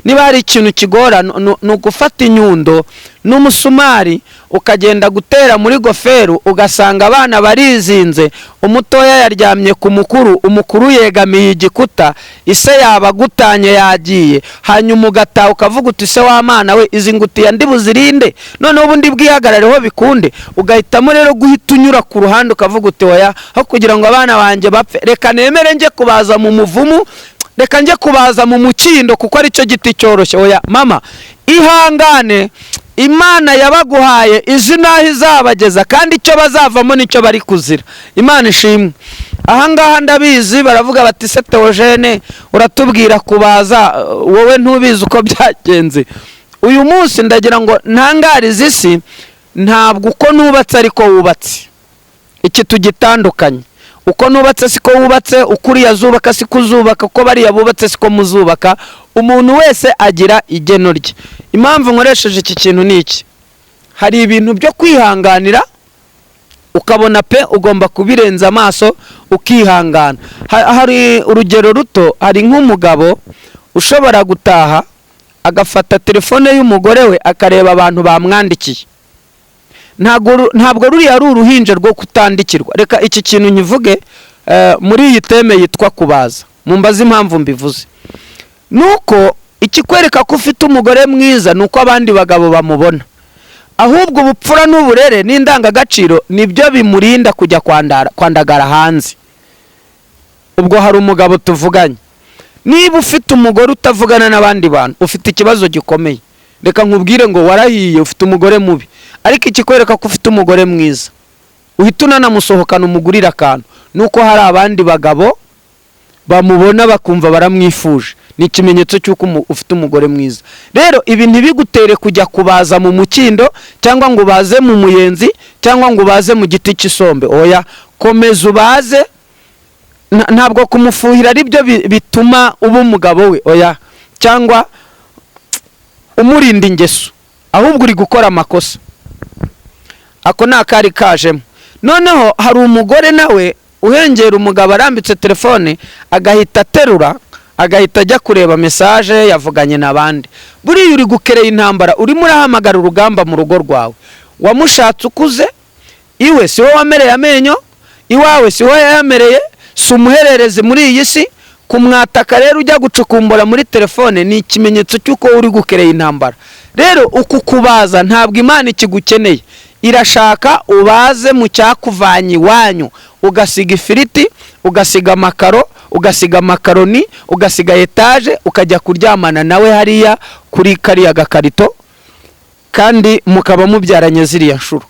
S1: niba hari ikintu kigora ni ugufata inyundo n'umusumari ukagenda gutera muri goferu, ugasanga abana barizinze, umutoya yaryamye ku mukuru, umukuru yegamiye igikuta, ise yaba agutanye yagiye, hanyuma ugataha ukavuga uti se w'amana we, izi ngutiya ndi buzirinde noneho ubundi bwihagarareho bikunde. Ugahitamo rero guhita unyura ku ruhande ukavuga uti oya, aho kugira ngo abana banjye bapfe, reka nemere njye kubaza mu muvumu, reka njye kubaza mu mukindo kuko ari cyo giti cyoroshye. Oya mama, ihangane, Imana yabaguhaye izi naho izabageza, kandi icyo bazavamo nicyo bari kuzira. Imana ishimwe. Ahangaha ndabizi baravuga bati se Theogene uratubwira kubaza, wowe ntubizi uko byagenze. Uyu munsi ndagira ngo ntangarize isi, ntabwo uko nubatse ariko wubatse. Iki tugitandukanye. Uko nubatse siko wubatse, ukuriya zubaka siko uzubaka, uko bariya bubatse siko muzubaka. Umuntu wese agira igeno rye. Impamvu nkoresheje iki kintu ni iki: hari ibintu byo kwihanganira ukabona pe ugomba kubirenza amaso ukihangana. Hari urugero ruto, hari nk'umugabo ushobora gutaha agafata telefone y'umugore we akareba abantu bamwandikiye. Ntabwo ruriya ari uruhinja rwo kutandikirwa. Reka iki kintu nyivuge muri iyi teme yitwa kubaza, mumbaze impamvu mbivuze. Nuko ikikwereka ko ufite umugore mwiza nuko abandi bagabo bamubona, ahubwo ubupfura n'uburere n'indangagaciro nibyo bimurinda kujya kwandagara hanze. Ubwo hari umugabo tuvuganye, niba ufite umugore utavugana n'abandi bantu ufite ikibazo gikomeye. Reka nkubwire ngo warahiye, ufite umugore mubi. Ariko ikikwereka ko ufite umugore mwiza, uhita unanamusohokana umugurira akantu, nuko hari abandi bagabo bamubona bakumva baramwifuje. Ni ikimenyetso cy'uko ufite umugore mwiza. Rero ibi ntibigutere kujya kubaza mu mukindo, cyangwa ngo baze mu muyenzi, cyangwa ngo baze mu giti cy'isombe. Oya, komeza ubaze. Ntabwo kumufuhira ari byo bituma uba umugabo we, oya, cyangwa umurinda ingeso, ahubwo uri gukora amakosa. Ako nakari kajemo. Noneho hari umugore nawe uhengera umugabo arambitse telefone, agahita aterura, agahita ajya kureba message yavuganye n'abandi. Buriya uri gukereye intambara, urimo urahamagara urugamba mu rugo rwawe. Wamushatse ukuze, iwe si wowe wamereye amenyo, iwawe si wowe yamereye, si umuherereze muri iyi si. Kumwataka rero ujya gucukumbura muri telefone ni ikimenyetso cy'uko uri gukereye intambara. Rero uku kubaza ntabwo Imana ikigukeneye. Irashaka ubaze mu cyakuvanye iwanyu, ugasiga ifiriti, ugasiga amakaro, ugasiga makaroni, ugasiga etaje, ukajya kuryamana nawe hariya kuri kariya gakarito, kandi mukaba mubyaranye ziriya nshuro.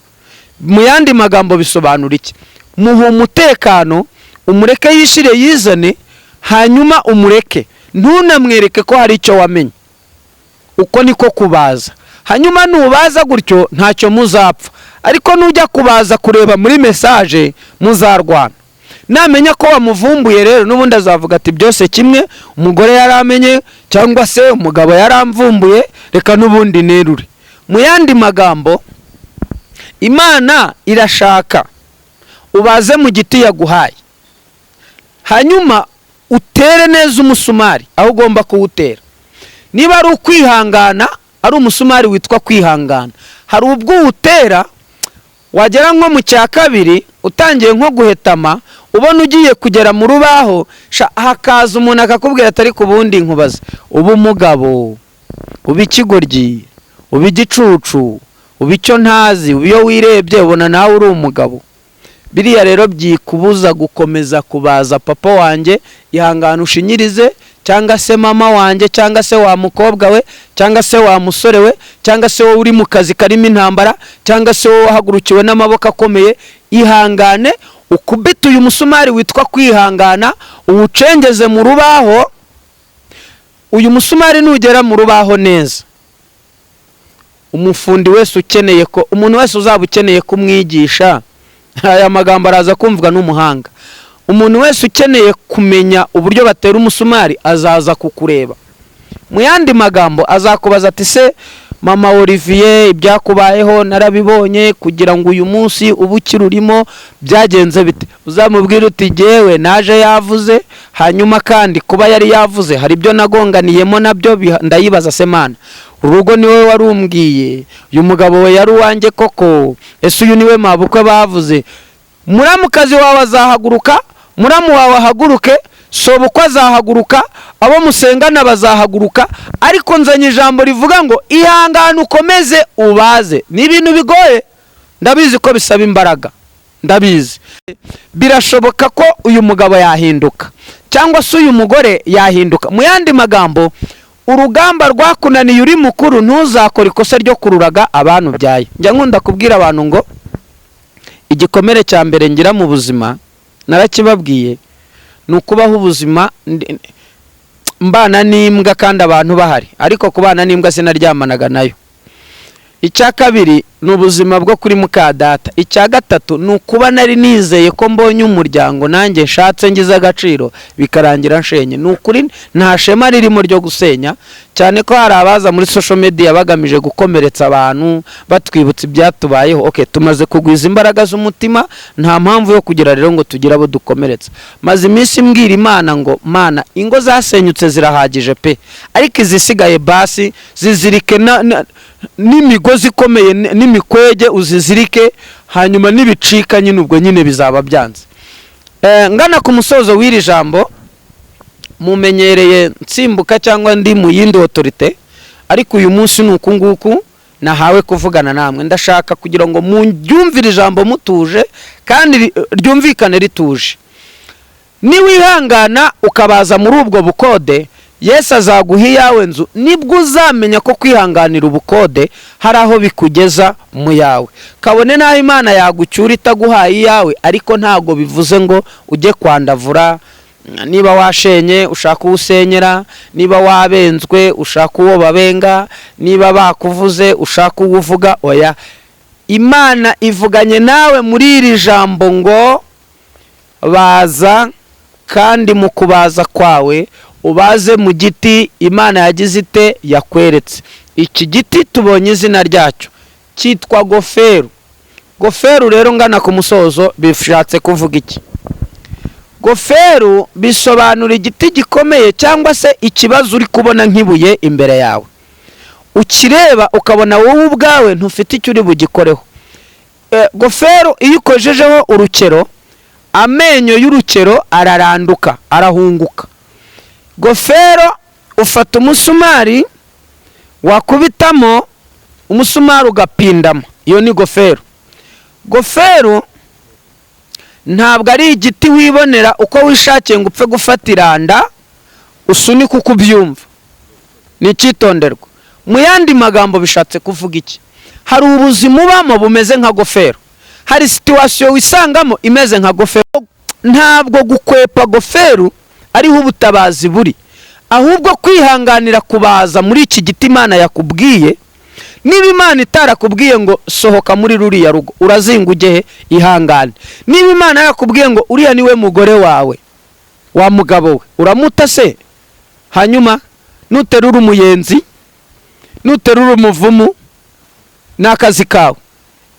S1: Mu yandi magambo bisobanura iki? Muha umutekano, umureke yishire yizane, hanyuma umureke, ntunamwereke ko hari icyo wamenye. Uko niko kubaza. Hanyuma nubaza gutyo ntacyo muzapfa, ariko nujya kubaza kureba muri message muzarwana. Namenya ko wamuvumbuye rero n'ubundi azavuga ati byose kimwe, umugore yaramenye cyangwa se umugabo yaramvumbuye, reka n'ubundi nerure. Mu yandi magambo, Imana irashaka ubaze mu giti yaguhaye, hanyuma utere neza umusumari aho ugomba kuwutera. Niba ari ukwihangana, ari umusumari witwa kwihangana, hari ubwo utera wagera nko mu cya kabiri utangiye nko guhetama, ubona ugiye kugera mu rubaho, hakaza umuntu akakubwira atari ku bundi nkubaze, uba umugabo, uba ikigoryi, uba igicucu, uba icyo ntazi, iyo wirebye ubona nawe uri umugabo. Biriya rero byikubuza gukomeza kubaza papa wanjye, ihangana ushinyirize, cyangwa se mama wanjye, cyangwa se wa mukobwa we, cyangwa se wa musore we, cyangwa se wowe uri mu kazi karimo intambara, cyangwa se wowe wahagurukiwe n'amaboko akomeye. Ihangane, ukubita uyu musumari witwa kwihangana, uwucengeze mu rubaho. Uyu musumari nugera mu rubaho neza, umufundi wese ukeneye ko, umuntu wese uzaba ukeneye kumwigisha, aya magambo araza kumvwa n'umuhanga. Umuntu wese ukeneye kumenya uburyo batera umusumari azaza kukureba. Mu yandi magambo azakubaza ati se mama Olivier ibyakubayeho narabibonye kugira ngo uyu munsi ubukirurimo byagenze bite. Uzamubwira uti jewe naje yavuze, hanyuma kandi kuba yari yavuze hari ibyo nagonganiyemo nabyo ndayibaza se Mana, urugo niwe warumbwiye, uyu mugabo we yari uwanjye koko, ese uyu niwe mabukwe bavuze. Muramukazi wawe azahaguruka, muramu wawe ahaguruke, sobukwe azahaguruka, abo musengana bazahaguruka, ariko nzanye ijambo rivuga ngo ihangane ukomeze ubaze. Ni ibintu bigoye, ndabizi ko bisaba imbaraga, ndabizi. Birashoboka ko uyu mugabo yahinduka cyangwa se uyu mugore yahinduka. Mu yandi magambo, urugamba rwakunaniye uri mukuru, ntuzakora ikosa ryo kururaga abantu byaye. Njya nkunda kubwira abantu ngo igikomere cya mbere ngira mu buzima, narakibabwiye, ni ukubaho ubuzima mbana n'imbwa kandi abantu bahari, ariko kubana n'imbwa sinaryamanaga nayo. Icya kabiri ni ubuzima bwo kuri muka data. Icya gatatu ni ukuba nari nizeye ko mbonye umuryango nanjye nshatse ngize agaciro bikarangira nshenye. Ni ukuri nta shema ririmo ryo gusenya, cyane ko hari abaza muri social media bagamije gukomeretsa abantu batwibutsa ibyatubayeho. Okay, tumaze kugwiza imbaraga z'umutima, nta mpamvu yo kugira rero ngo tugira abo dukomeretsa. Maze iminsi mbwira Imana ngo Mana, ingo zasenyutse zirahagije pe, ariko izisigaye basi zizirike n'imigozi ikomeye n'imikwege uzizirike, hanyuma n'ibicika nyine ubwo nyine bizaba byanze. Ngana ku musozo w'iri jambo, mumenyereye nsimbuka cyangwa ndi mu yindi autorite, ariko uyu munsi nuku nguku nahawe kuvugana namwe. Ndashaka kugira ngo mubyumvire ijambo mutuje kandi ryumvikane rituje. Niwihangana ukabaza muri ubwo bukode, Yesu azaguha iyawe nzu, nibwo uzamenya ko kwihanganira ubukode hari aho bikugeza mu yawe. Kabone naho Imana yagucyura itaguhaye iyawe, ariko ntago bivuze ngo ujye kwandavura. Niba washenye ushaka uwusenyera, niba wabenzwe ushaka uwo babenga, niba bakuvuze ushaka uwuvuga. Oya, Imana ivuganye nawe muri iri jambo ngo baza, kandi mu kubaza kwawe ubaze mu giti Imana yagize ite yakweretse. Iki giti tubonye izina ryacyo cyitwa goferu. Goferu rero ngana ku musozo bishatse kuvuga iki? Goferu bisobanura igiti gikomeye cyangwa se ikibazo uri kubona nk'ibuye imbere yawe, ukireba ukabona wowe ubwawe ntufite icyo uri bugikoreho. Goferu iyo ukojejeho urukero, amenyo y'urukero araranduka, arahunguka. Goferu ufata umusumari wakubitamo, umusumari ugapindama, iyo ni goferu. Goferu ntabwo ari igiti wibonera uko wishakiye ngo upfe gufata iranda usunika uko ubyumva. Ni icyitonderwa. Mu yandi magambo bishatse kuvuga iki? Hari ubuzima ubamo bumeze nka goferu, hari situation wisangamo imeze nka goferu. Ntabwo gukwepa goferu ariho ubutabazi buri, ahubwo kwihanganira kubaza muri iki giti Imana yakubwiye. Niba Imana itarakubwiye ngo sohoka muri ruriya rugo, urazinga ujye ihangane. Niba Imana yakubwiye ngo uriya niwe mugore wawe, wa mugabo we, uramuta se? Hanyuma nuterura umuyenzi, nuterura umuvumu, n'akazi kawe.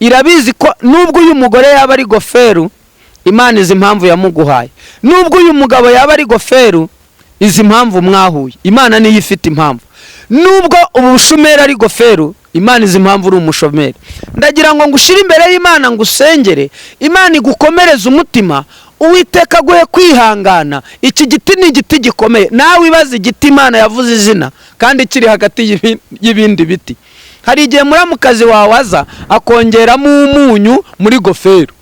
S1: Irabizi ko nubwo uyu mugore yaba ari goferu, Imana izi impamvu yamuguhaye. Nubwo uyu mugabo yaba ari goferu, izi impamvu mwahuye. Imana niyo ifite impamvu. Nubwo ubu bushomeri ari goferu, Imana izi impamvu uri umushomeri. Ndagira ngo ngushire imbere y'Imana ngo usengere, Imana igukomereze umutima, Uwiteka aguhe kwihangana. Iki giti ni igiti gikomeye. Nawe ibaze igiti Imana yavuze izina kandi kiri hagati y'ibindi biti. Hari igihe muramukazi wawe aza akongeramo umunyu muri goferu,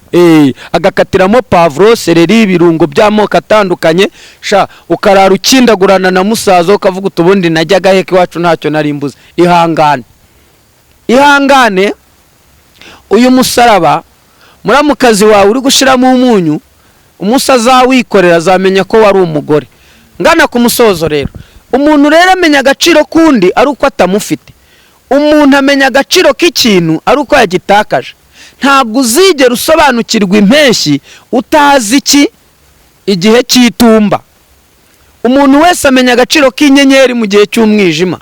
S1: agakatiramo pavuro, seleri, ibirungo by'amoko atandukanye, ukarara ukindagurana na musaza ukavuga utubundi najyaga heke iwacu ntacyo narimbuze. Ihangane uyu musaraba muramukazi wawe uri gushiramo umunyu, umusaza wikorera azamenya ko wari umugore. Ngana ku musozo rero, umuntu rero amenya agaciro kundi ari uko atamufite. Umuntu amenya agaciro k'ikintu ari uko yagitakaje. Ntabwo uzigera usobanukirwa impeshyi utazi iki igihe cy'itumba. Umuntu wese amenya agaciro k'inyenyeri mu gihe cy'umwijima.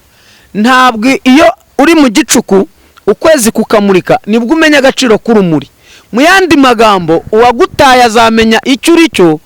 S1: Ntabwo iyo uri mu gicuku ukwezi kukamurika nibwo umenya agaciro k'urumuri. Mu yandi magambo uwagutaye azamenya icyo uri cyo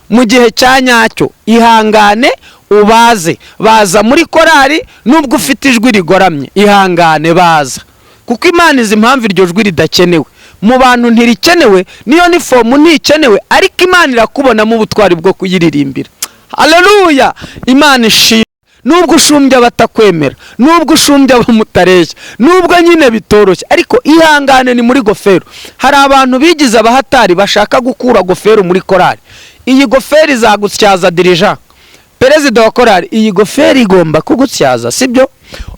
S1: mu gihe cya nyacyo. Ihangane ubaze. Baza muri korari nubwo ufite ijwi rigoramye, ihangane baza, kuko Imana izi impamvu iryo jwi ridakenewe. Mu bantu ntirikenewe, niyo ni fomu ntikenewe, ariko Imana irakubonamo ubutwari bwo kuyiririmbira. Haleluya! Imana ishimwe. Nubwo ushumbya batakwemera, nubwo ushumbya bamutareshya, nubwo nyine bitoroshye, ariko ihangane ni muri gofero. Hari abantu bigize abahatari bashaka gukura gofero muri korari. Iyi gofero izagutyaza dirija, perezida wa korari, iyi gofero igomba kugutyaza, sibyo?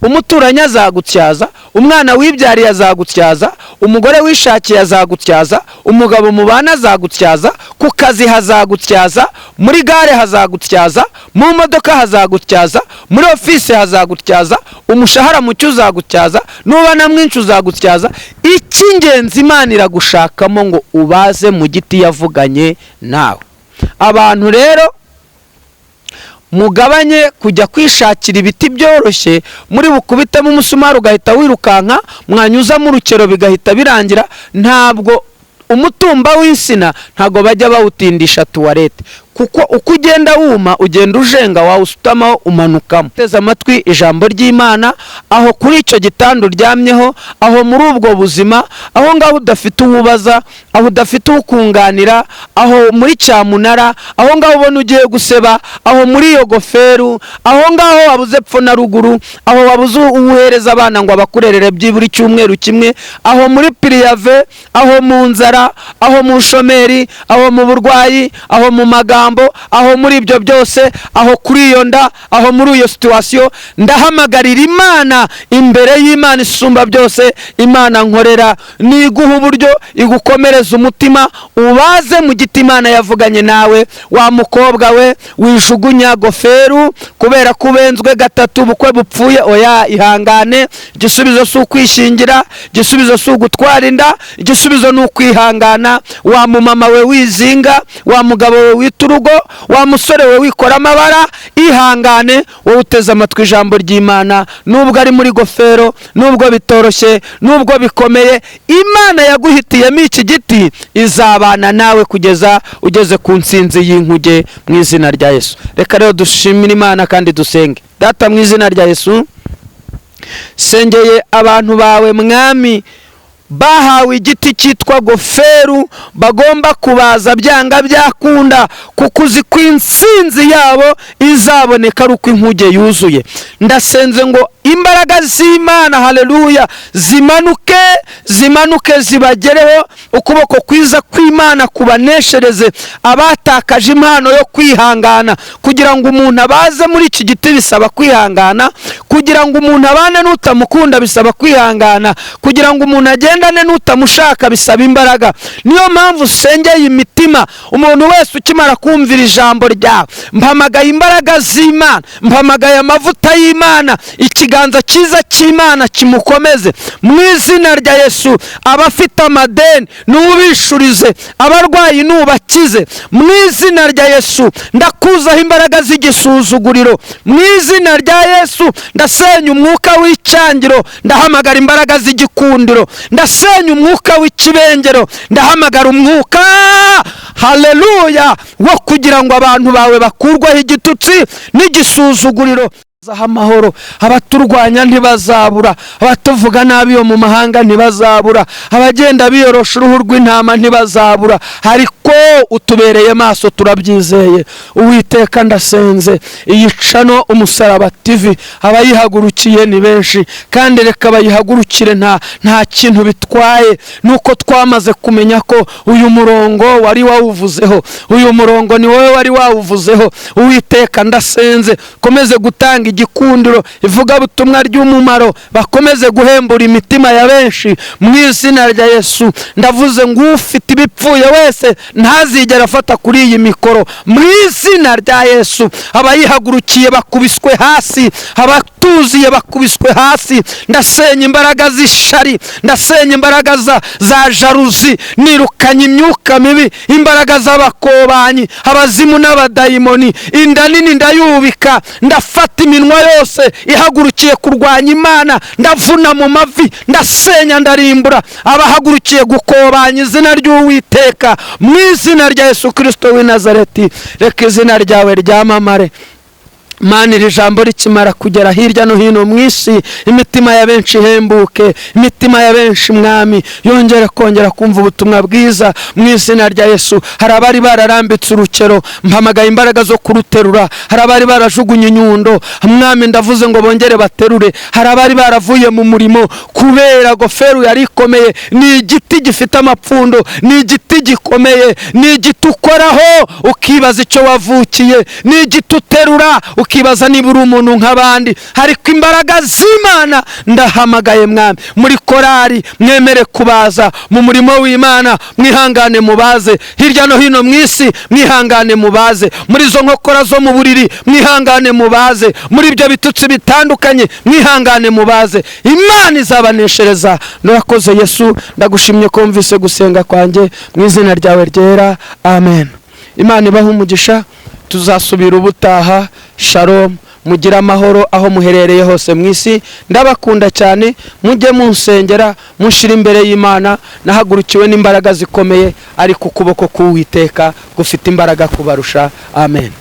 S1: Umuturanyi azagutyaza, umwana wibyariye azagutyaza, umugore wishakiye azagutyaza, umugabo mubana azagutyaza, ku kazi hazagutyaza, muri gare hazagutyaza, mu modoka hazagutyaza, muri ofisi hazagutyaza, umushahara mucyo uzagutyaza, nubana mwinshi uzagutyaza. Icy'ingenzi Imana iragushakamo ngo ubaze mu giti yavuganye nawe. Abantu rero mugabanye kujya kwishakira ibiti byoroshye, muri bukubitemo umusumari ugahita wirukanka, mwanyuzamo urukero bigahita birangira. Ntabwo umutumba w'insina ntago bajya bawutindisha tuwarete, kuko uko ugenda wuma ugenda ujenga, wawusutamaho umanukamo. Teza amatwi ijambo ry'Imana, aho kuri icyo gitanda uryamyeho, aho muri ubwo buzima, aho ngaho udafite uwubaza, aho udafite ukunganira, aho muri cyamunara, aho ngaho ubona ugiye guseba, aho muri iyo goferu, aho ngaho wabuze pfo na ruguru, aho wabuze uwuhereza abana ngo abakurerere byibura icyumweru kimwe, aho muri piriyave, aho mu nzara, aho mu shomeri, aho mu burwayi, aho mu magambo, aho muri ibyo byose, aho kuri iyo nda, aho muri iyo situwasiyo, ndahamagarira Imana imbere y'Imana isumba byose, Imana nkorera, niguha uburyo igukomereza umutima, ubaze mu giti Imana yavuganye nawe. Wa mukobwa we wijugunya goferu kubera kubenzwe gatatu bukwe bupfuye, oya, ihangane. Igisubizo si ukwishingira, igisubizo si ugutwara inda, igisubizo ni ukwihangana. Wa mumama we wizinga, wa mugabo we witurugo, wa musore we wikora amabara, ihangane. Wowe uteze amatwi ijambo ry'Imana, nubwo ari muri gofero, nubwo bitoroshye, nubwo bikomeye, Imana yaguhitiyemo iki giti izabana nawe kugeza ugeze ku nsinzi y'inkuge, mu izina rya Yesu. Reka rero dushimire Imana kandi dusenge. Data, mu izina rya Yesu, sengeye abantu bawe mwami bahawe igiti cyitwa goferu, bagomba kubaza byanga byakunda, kuko uzi ko insinzi yabo izaboneka ari uko inkuge yuzuye. Ndasenze ngo imbaraga z'Imana, haleluya, zimanuke zibagereho, ukuboko kwiza kw'Imana kubaneshereze abatakaje impano yo kwihangana. Kugira ngo umuntu abaze muri iki giti bisaba kwihangana, kugira ngo umuntu abane n'utamukunda bisaba kwihangana, kugira ngo umuntu agendane n'utamushaka bisaba imbaraga. Niyo mpamvu usengeye imitima umuntu wese ukimara kumvira ijambo ryawe. Mpamagaye imbaraga z'Imana, mpamagaye amavuta y'Imana, ikiganza cyiza cy'Imana kimukomeze mu izina rya Yesu. Abafite amadeni n'ubishurize, abarwayi n'ubakize mu izina rya Yesu. Ndakuzaho imbaraga z'igisuzuguriro mu izina rya Yesu. Ndasenya umwuka w'icyangiro, ndahamagara imbaraga z'igikundiro. Ndasenya umwuka w'ikibengero, ndahamagara umwuka, haleluya, wo kugira ngo abantu bawe bakurwaho igitutsi n'igisuzuguriro. Amahoro, abaturwanya ntibazabura, abatuvuga nabi yo mu mahanga ntibazabura, abagenda biyorosha uruhu rw'intama ntibazabura, ariko utubereye maso turabyizeye. Uwiteka, ndasenze iyi cano Umusaraba TV, abayihagurukiye ni benshi, kandi reka bayihagurukire nta kintu bitwaye, nuko twamaze kumenya ko uyu murongo wari wawuvuzeho, uyu murongo ni wowe wari wawuvuzeho. Uwiteka, ndasenze komeze gutanga igikundiro, ivuga butumwa ry'umumaro, bakomeze guhembura imitima ya benshi mu izina rya Yesu. Ndavuze ngo ufite ibipfuye wese ntazigera afata kuri iyi mikoro mu izina rya Yesu. Abayihagurukiye bakubiswe hasi, abatuziye bakubiswe hasi. Ndasenya imbaraga z'ishari, ndasenya imbaraga za jaruzi, nirukanye imyuka mibi, imbaraga z'abakobanyi, abazimu n'abadayimoni. Inda nini ndayubika, ndafata iminwa yose ihagurukiye kurwanya Imana ndavuna mu mavi, ndasenya, ndarimbura abahagurukiye gukobanya izina ry'Uwiteka mu izina rya Yesu Kristo w'i Nazareti. Reka izina ryawe ryamamare Mana, iri jambo rikimara kugera hirya no hino mu isi, imitima ya benshi ihembuke, imitima ya benshi Mwami yongera kongera kumva ubutumwa bwiza mu izina rya Yesu. Hari abari bararambitse urukero, mpamagaye imbaraga zo kuruterura. Hari abari barajugunye inyundo, Mwami ndavuze ngo bongere baterure. Hari abari baravuye mu murimo kubera goferu yari ikomeye. Ni igiti gifite amapfundo, ni igiti gikomeye, ni igiti ukoraho ukibaza icyo wavukiye, ni igiti uterura ukibaza niba uri umuntu nk'abandi. Ariko imbaraga z'Imana ndahamagaye Mwami, muri korari mwemere kubaza mu murimo w'Imana, mwihangane mubaze hirya no hino mu isi, mwihangane mubaze muri izo nkokora zo mu buriri, mwihangane mubaze muri ibyo bitutsi bitandukanye, mwihangane mubaze. Imana izabaneshereza. Nurakoze Yesu, ndagushimye ko wumvise gusenga kwanjye mu izina ryawe ryera, amen. Imana ibahe umugisha, tuzasubira ubutaha. Shalom, mugire amahoro aho muherereye hose mu isi. Ndabakunda cyane, mujye munsengera, mushira imbere y'Imana. Nahagurukiwe n'imbaraga zikomeye, ariko ukuboko k'Uwiteka gufite imbaraga kubarusha. Amen.